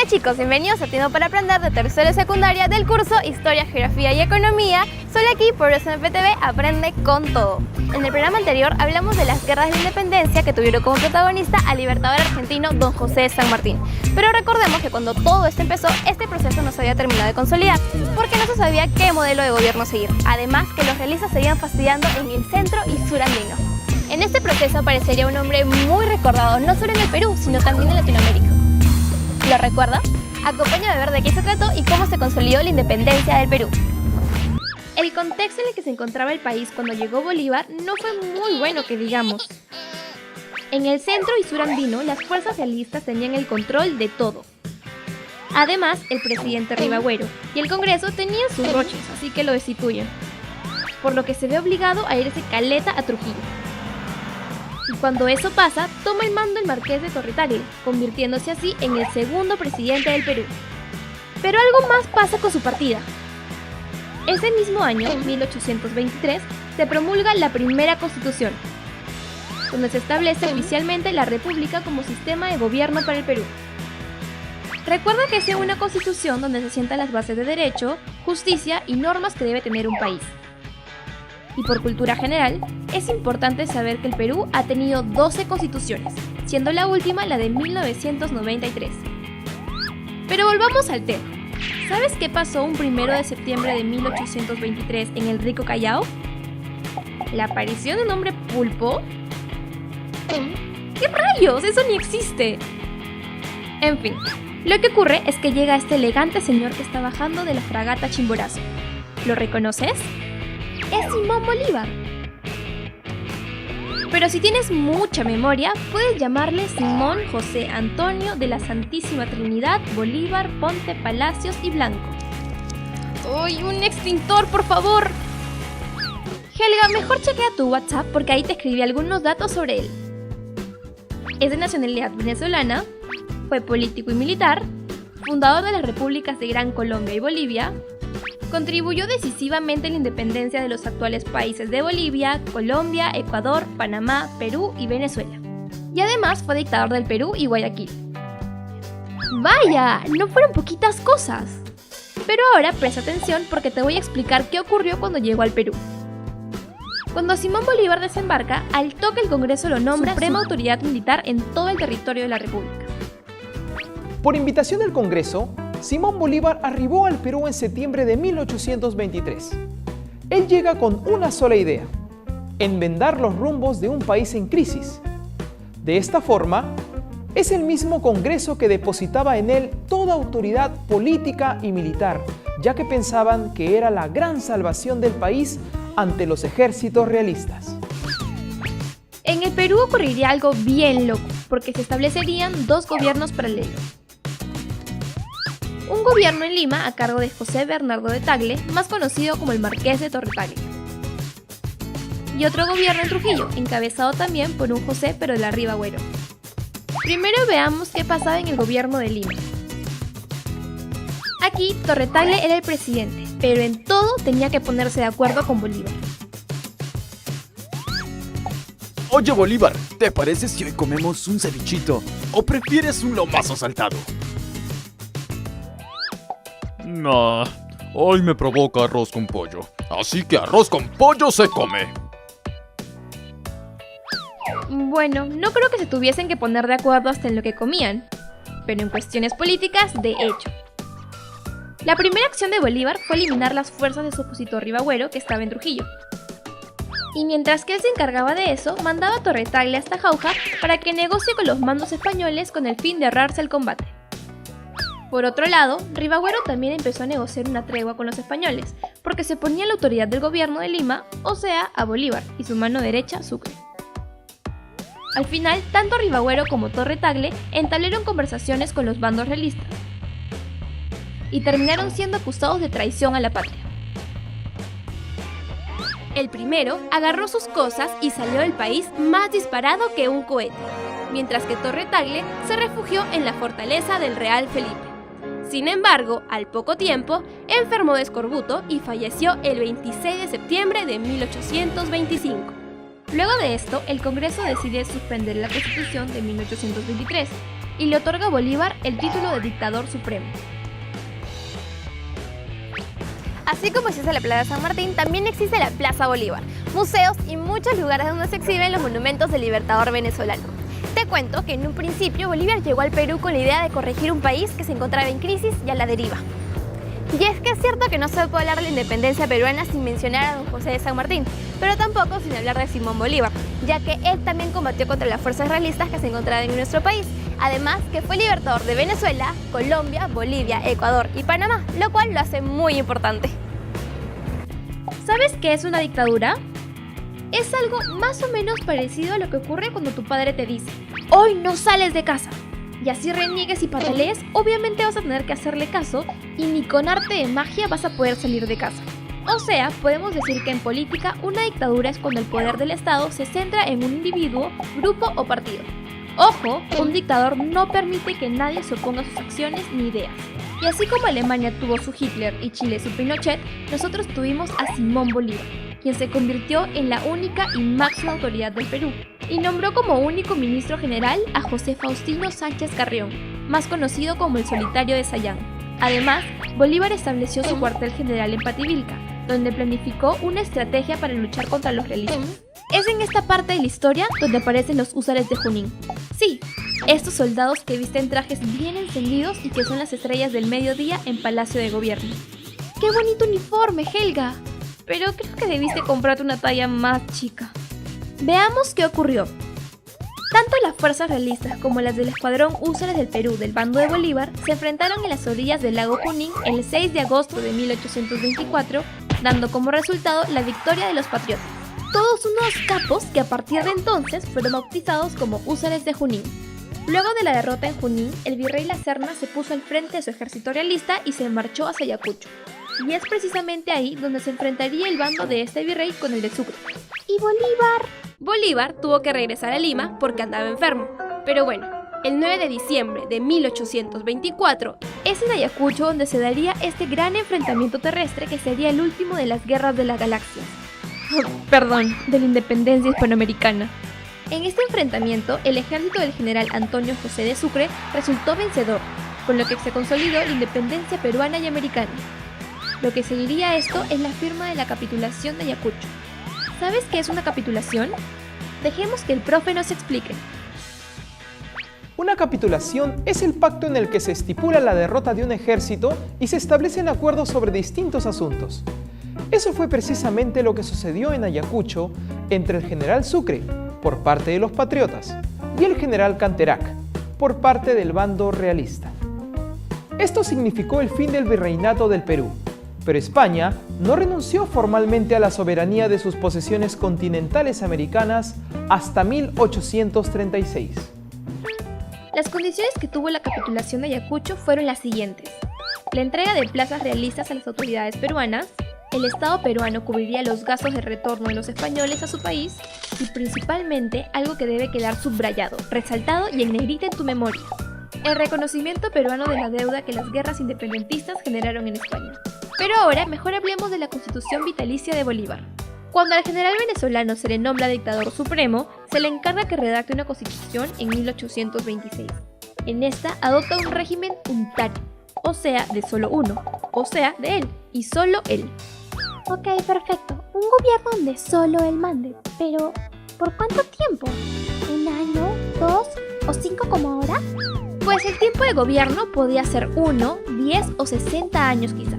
Hola chicos, bienvenidos a Tiempo para Aprender de tercero y secundaria del curso Historia, Geografía y Economía. Solo aquí por SMPTV Aprende con Todo. En el programa anterior hablamos de las guerras de la independencia que tuvieron como protagonista al libertador argentino Don José de San Martín. Pero recordemos que cuando todo esto empezó, este proceso no se había terminado de consolidar, porque no se sabía qué modelo de gobierno seguir. Además que los realistas seguían fastidiando en el centro y sur andino. En este proceso aparecería un hombre muy recordado, no solo en el Perú, sino también en Latinoamérica. ¿Lo recuerda? Acompáñame a ver de qué se trató y cómo se consolidó la independencia del Perú. El contexto en el que se encontraba el país cuando llegó Bolívar no fue muy bueno que digamos. En el centro y sur andino, las fuerzas realistas tenían el control de todo. Además, el presidente Rivagüero y el Congreso tenían sus roches, así que lo destituyen, por lo que se ve obligado a irse caleta a Trujillo. Y cuando eso pasa, toma el mando el marqués de Torre-Tagle, convirtiéndose así en el segundo presidente del Perú. Pero algo más pasa con su partida. Ese mismo año, 1823, se promulga la primera Constitución, donde se establece oficialmente la República como sistema de gobierno para el Perú. Recuerda que es una Constitución donde se sientan las bases de derecho, justicia y normas que debe tener un país. Y por cultura general, es importante saber que el Perú ha tenido 12 constituciones, siendo la última la de 1993. Pero volvamos al tema. ¿Sabes qué pasó un 1 de septiembre de 1823 en el rico Callao? ¿La aparición de un hombre pulpo? ¿Qué rayos? ¡Eso ni existe! En fin, lo que ocurre es que llega este elegante señor que está bajando de la fragata Chimborazo. ¿Lo reconoces? Es Simón Bolívar. Pero si tienes mucha memoria, puedes llamarle Simón José Antonio de la Santísima Trinidad Bolívar Ponte Palacios y Blanco. ¡Uy, un extintor, por favor! Helga, mejor chequea tu WhatsApp porque ahí te escribí algunos datos sobre él. Es de nacionalidad venezolana, fue político y militar, fundador de las repúblicas de Gran Colombia y Bolivia, contribuyó decisivamente a la independencia de los actuales países de Bolivia, Colombia, Ecuador, Panamá, Perú y Venezuela. Y además fue dictador del Perú y Guayaquil. ¡Vaya! No fueron poquitas cosas. Pero ahora presta atención porque te voy a explicar qué ocurrió cuando llegó al Perú. Cuando Simón Bolívar desembarca, al toque el Congreso lo nombra Suprema Autoridad Militar en todo el territorio de la República. Por invitación del Congreso, Simón Bolívar arribó al Perú en septiembre de 1823. Él llega con una sola idea: enmendar los rumbos de un país en crisis. De esta forma, es el mismo Congreso que depositaba en él toda autoridad política y militar, ya que pensaban que era la gran salvación del país ante los ejércitos realistas. En el Perú ocurriría algo bien loco, porque se establecerían dos gobiernos paralelos. Un gobierno en Lima a cargo de José Bernardo de Tagle, más conocido como el Marqués de Torre-Tagle. Y otro gobierno en Trujillo, encabezado también por un José pero de la Rivagüero. Primero veamos qué pasaba en el gobierno de Lima. Aquí Torre-Tagle era el presidente, pero en todo tenía que ponerse de acuerdo con Bolívar. Oye Bolívar, ¿te parece si hoy comemos un cevichito? ¿O prefieres un lomazo saltado? Nah, hoy me provoca arroz con pollo, así que arroz con pollo se come. Bueno, no creo que se tuviesen que poner de acuerdo hasta en lo que comían, pero en cuestiones políticas, de hecho. La primera acción de Bolívar fue eliminar las fuerzas de su opositor Rivagüero, que estaba en Trujillo. Y mientras que él se encargaba de eso, mandaba a Torre-Tagle hasta Jauja para que negocie con los mandos españoles con el fin de ahorrarse el combate. Por otro lado, Rivagüero también empezó a negociar una tregua con los españoles, porque se ponía la autoridad del gobierno de Lima, o sea, a Bolívar, y su mano derecha, Sucre. Al final, tanto Rivagüero como Torre-Tagle entablaron conversaciones con los bandos realistas, y terminaron siendo acusados de traición a la patria. El primero agarró sus cosas y salió del país más disparado que un cohete, mientras que Torre-Tagle se refugió en la fortaleza del Real Felipe. Sin embargo, al poco tiempo, enfermó de escorbuto y falleció el 26 de septiembre de 1825. Luego de esto, el Congreso decide suspender la Constitución de 1823 y le otorga a Bolívar el título de dictador supremo. Así como existe la Plaza San Martín, también existe la Plaza Bolívar, museos y muchos lugares donde se exhiben los monumentos del libertador venezolano. Te cuento que en un principio Bolívar llegó al Perú con la idea de corregir un país que se encontraba en crisis y a la deriva. Y es que es cierto que no se puede hablar de la independencia peruana sin mencionar a don José de San Martín, pero tampoco sin hablar de Simón Bolívar, ya que él también combatió contra las fuerzas realistas que se encontraban en nuestro país, además que fue libertador de Venezuela, Colombia, Bolivia, Ecuador y Panamá, lo cual lo hace muy importante. ¿Sabes qué es una dictadura? Es algo más o menos parecido a lo que ocurre cuando tu padre te dice: hoy no sales de casa. Y así reniegues y patalees, obviamente vas a tener que hacerle caso y ni con arte de magia vas a poder salir de casa. O sea, podemos decir que en política una dictadura es cuando el poder del Estado se centra en un individuo, grupo o partido. Ojo, un dictador no permite que nadie se oponga a sus acciones ni ideas. Y así como Alemania tuvo su Hitler y Chile su Pinochet, nosotros tuvimos a Simón Bolívar, quien se convirtió en la única y máxima autoridad del Perú, y nombró como único ministro general a José Faustino Sánchez Carrión, más conocido como el Solitario de Sayán. Además, Bolívar estableció su cuartel general en Pativilca, donde planificó una estrategia para luchar contra los realistas. Es en esta parte de la historia donde aparecen los húsares de Junín. Sí, estos soldados que visten trajes bien encendidos y que son las estrellas del mediodía en Palacio de Gobierno. ¡Qué bonito uniforme, Helga! Pero creo que debiste comprarte una talla más chica. Veamos qué ocurrió. Tanto las fuerzas realistas como las del Escuadrón Húsares del Perú del bando de Bolívar se enfrentaron en las orillas del lago Junín el 6 de agosto de 1824, dando como resultado la victoria de los patriotas. Todos unos capos que a partir de entonces fueron bautizados como Húsares de Junín. Luego de la derrota en Junín, el virrey La Serna se puso al frente de su ejército realista y se marchó hacia Ayacucho. Y es precisamente ahí donde se enfrentaría el bando de este virrey con el de Sucre. ¿Y Bolívar? Bolívar tuvo que regresar a Lima porque andaba enfermo. Pero bueno, el 9 de diciembre de 1824 es en Ayacucho donde se daría este gran enfrentamiento terrestre que sería el último de las guerras de las galaxias. Perdón, de la independencia hispanoamericana. En este enfrentamiento, el ejército del general Antonio José de Sucre resultó vencedor, con lo que se consolidó la independencia peruana y americana. Lo que seguiría a esto es la firma de la capitulación de Ayacucho. ¿Sabes qué es una capitulación? Dejemos que el profe nos explique. Una capitulación es el pacto en el que se estipula la derrota de un ejército y se establecen acuerdos sobre distintos asuntos. Eso fue precisamente lo que sucedió en Ayacucho entre el general Sucre, por parte de los patriotas, y el general Canterac, por parte del bando realista. Esto significó el fin del virreinato del Perú, pero España no renunció formalmente a la soberanía de sus posesiones continentales americanas hasta 1836. Las condiciones que tuvo la capitulación de Ayacucho fueron las siguientes: la entrega de plazas realistas a las autoridades peruanas, el Estado peruano cubriría los gastos de retorno de los españoles a su país y principalmente algo que debe quedar subrayado, resaltado y en negrita en tu memoria: el reconocimiento peruano de la deuda que las guerras independentistas generaron en España. Pero ahora mejor hablemos de la Constitución vitalicia de Bolívar. Cuando al general venezolano se le nombra dictador supremo, se le encarga que redacte una constitución en 1826. En esta adopta un régimen unitario, o sea, de solo uno, o sea, de él, y solo él. Ok, perfecto. Un gobierno donde solo él mande. Pero, ¿por cuánto tiempo? ¿Un año? ¿2? ¿O 5 como ahora? Pues el tiempo de gobierno podía ser 1, 10 o 60 años quizá.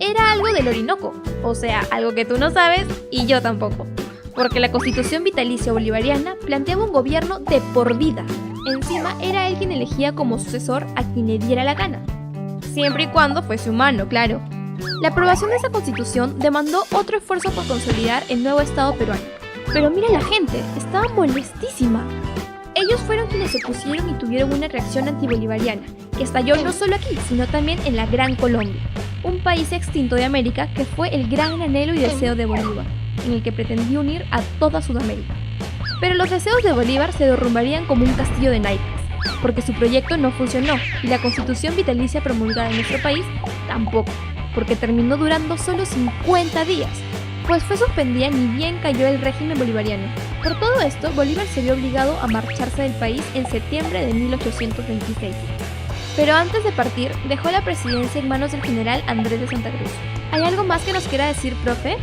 Era algo del Orinoco, o sea, algo que tú no sabes y yo tampoco. Porque la Constitución vitalicia bolivariana planteaba un gobierno de por vida. Encima era él quien elegía como sucesor a quien le diera la gana. Siempre y cuando fuese humano, claro. La aprobación de esa constitución demandó otro esfuerzo por consolidar el nuevo Estado peruano. Pero mira la gente, estaba molestísima. Ellos fueron quienes se opusieron y tuvieron una reacción antibolivariana, que estalló no solo aquí, sino también en la Gran Colombia, un país extinto de América que fue el gran anhelo y deseo de Bolívar, en el que pretendía unir a toda Sudamérica. Pero los deseos de Bolívar se derrumbarían como un castillo de naipes, porque su proyecto no funcionó y la constitución vitalicia promulgada en nuestro país tampoco, porque terminó durando solo 50 días. pues fue suspendida ni bien cayó el régimen bolivariano. Por todo esto, Bolívar se vio obligado a marcharse del país en septiembre de 1826. Pero antes de partir, dejó la presidencia en manos del general Andrés de Santa Cruz. ¿Hay algo más que nos quiera decir, profe?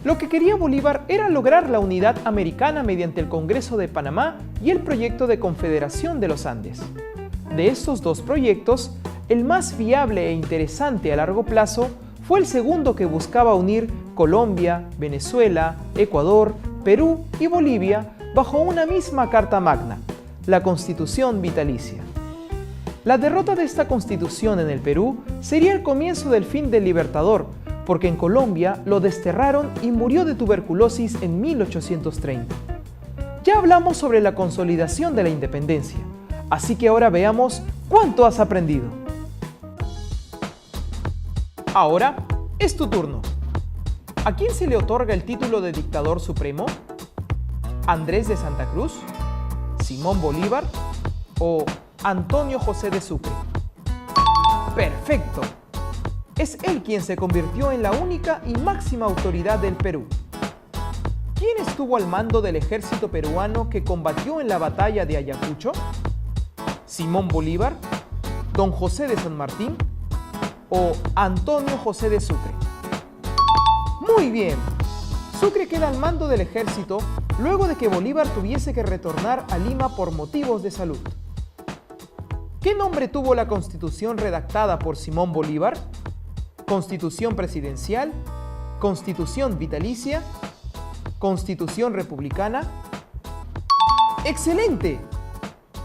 Lo que quería Bolívar era lograr la unidad americana mediante el Congreso de Panamá y el proyecto de Confederación de los Andes. De estos dos proyectos, el más viable e interesante a largo plazo fue el segundo, que buscaba unir Colombia, Venezuela, Ecuador, Perú y Bolivia bajo una misma Carta Magna, la Constitución Vitalicia. La derrota de esta constitución en el Perú sería el comienzo del fin del Libertador, porque en Colombia lo desterraron y murió de tuberculosis en 1830. Ya hablamos sobre la consolidación de la independencia, así que ahora veamos cuánto has aprendido. Ahora es tu turno. ¿A quién se le otorga el título de dictador supremo? ¿Andrés de Santa Cruz? ¿Simón Bolívar? ¿O Antonio José de Sucre? ¡Perfecto! Es él quien se convirtió en la única y máxima autoridad del Perú. ¿Quién estuvo al mando del ejército peruano que combatió en la batalla de Ayacucho? ¿Simón Bolívar? ¿Don José de San Martín? ¿O Antonio José de Sucre? Muy bien. Sucre queda al mando del ejército luego de que Bolívar tuviese que retornar a Lima por motivos de salud. ¿Qué nombre tuvo la constitución redactada por Simón Bolívar? ¿Constitución presidencial? ¿Constitución vitalicia? ¿Constitución republicana? ¡Excelente!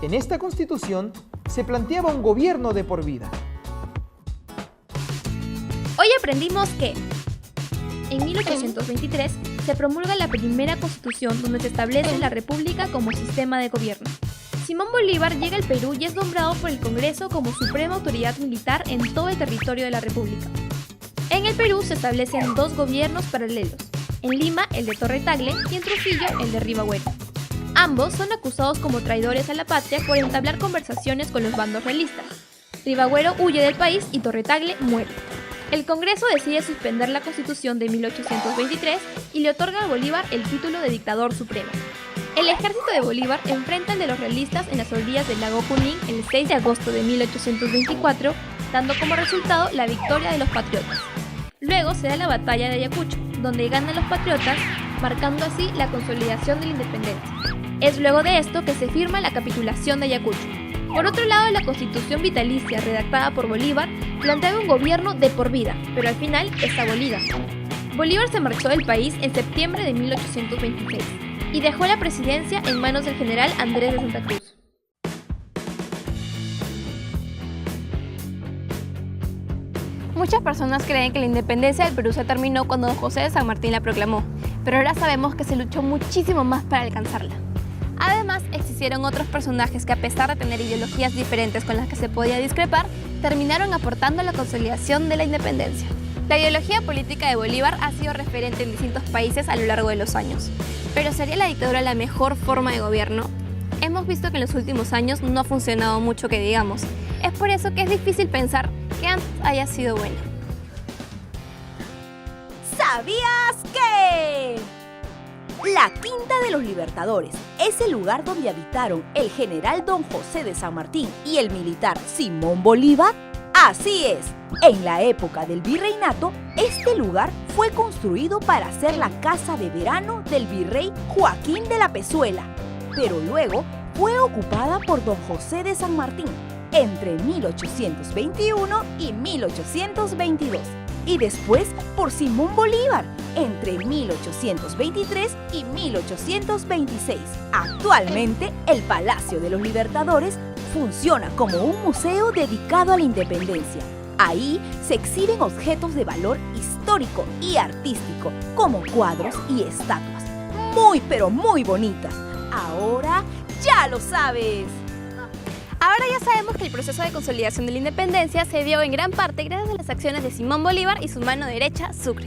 En esta constitución se planteaba un gobierno de por vida. Hoy aprendimos que en 1823 se promulga la primera constitución donde se establece la república como sistema de gobierno. Simón Bolívar llega al Perú y es nombrado por el Congreso como suprema autoridad militar en todo el territorio de la república. En el Perú se establecen dos gobiernos paralelos, en Lima el de Torre Tagle y en Trujillo el de Rivagüero. Ambos son acusados como traidores a la patria por entablar conversaciones con los bandos realistas. Rivagüero huye del país y Torre Tagle muere. El Congreso decide suspender la Constitución de 1823 y le otorga a Bolívar el título de dictador supremo. El ejército de Bolívar enfrenta al de los realistas en las orillas del lago Junín el 6 de agosto de 1824, dando como resultado la victoria de los patriotas. Luego se da la batalla de Ayacucho, donde ganan los patriotas, marcando así la consolidación de la independencia. Es luego de esto que se firma la capitulación de Ayacucho. Por otro lado, la Constitución vitalicia redactada por Bolívar planteaba un gobierno de por vida, pero al final es abolida. Bolívar se marchó del país en septiembre de 1826 y dejó la presidencia en manos del general Andrés de Santa Cruz. Muchas personas creen que la independencia del Perú se terminó cuando Don José de San Martín la proclamó, pero ahora sabemos que se luchó muchísimo más para alcanzarla. Además, existieron otros personajes que, a pesar de tener ideologías diferentes con las que se podía discrepar, terminaron aportando a la consolidación de la independencia. La ideología política de Bolívar ha sido referente en distintos países a lo largo de los años. ¿Pero sería la dictadura la mejor forma de gobierno? Hemos visto que en los últimos años no ha funcionado mucho, que digamos. Es por eso que es difícil pensar que antes haya sido buena. ¿Sabías que? La Quinta de los Libertadores es el lugar donde habitaron el general Don José de San Martín y el militar Simón Bolívar. Así es, en la época del virreinato, este lugar fue construido para ser la casa de verano del virrey Joaquín de la Pezuela, pero luego fue ocupada por Don José de San Martín entre 1821 y 1822, y después por Simón Bolívar entre 1823 y 1826. Actualmente, el Palacio de los Libertadores funciona como un museo dedicado a la independencia. Ahí se exhiben objetos de valor histórico y artístico, como cuadros y estatuas, muy pero muy bonitas. Ahora ya lo sabes. Ahora ya sabemos que el proceso de consolidación de la independencia se dio en gran parte gracias a las acciones de Simón Bolívar y su mano derecha, Sucre.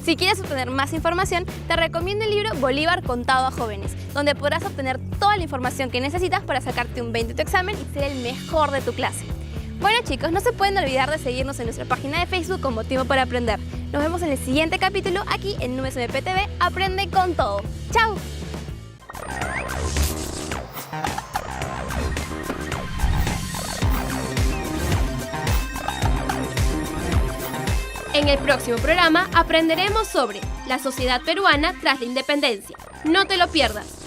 Si quieres obtener más información, te recomiendo el libro Bolívar contado a jóvenes, donde podrás obtener toda la información que necesitas para sacarte un 20 en tu examen y ser el mejor de tu clase. Bueno chicos, no se pueden olvidar de seguirnos en nuestra página de Facebook como Tiempo para Aprender. Nos vemos en el siguiente capítulo aquí en USMP TV Aprende con Todo. ¡Chao! En el próximo programa aprenderemos sobre la sociedad peruana tras la independencia. No te lo pierdas.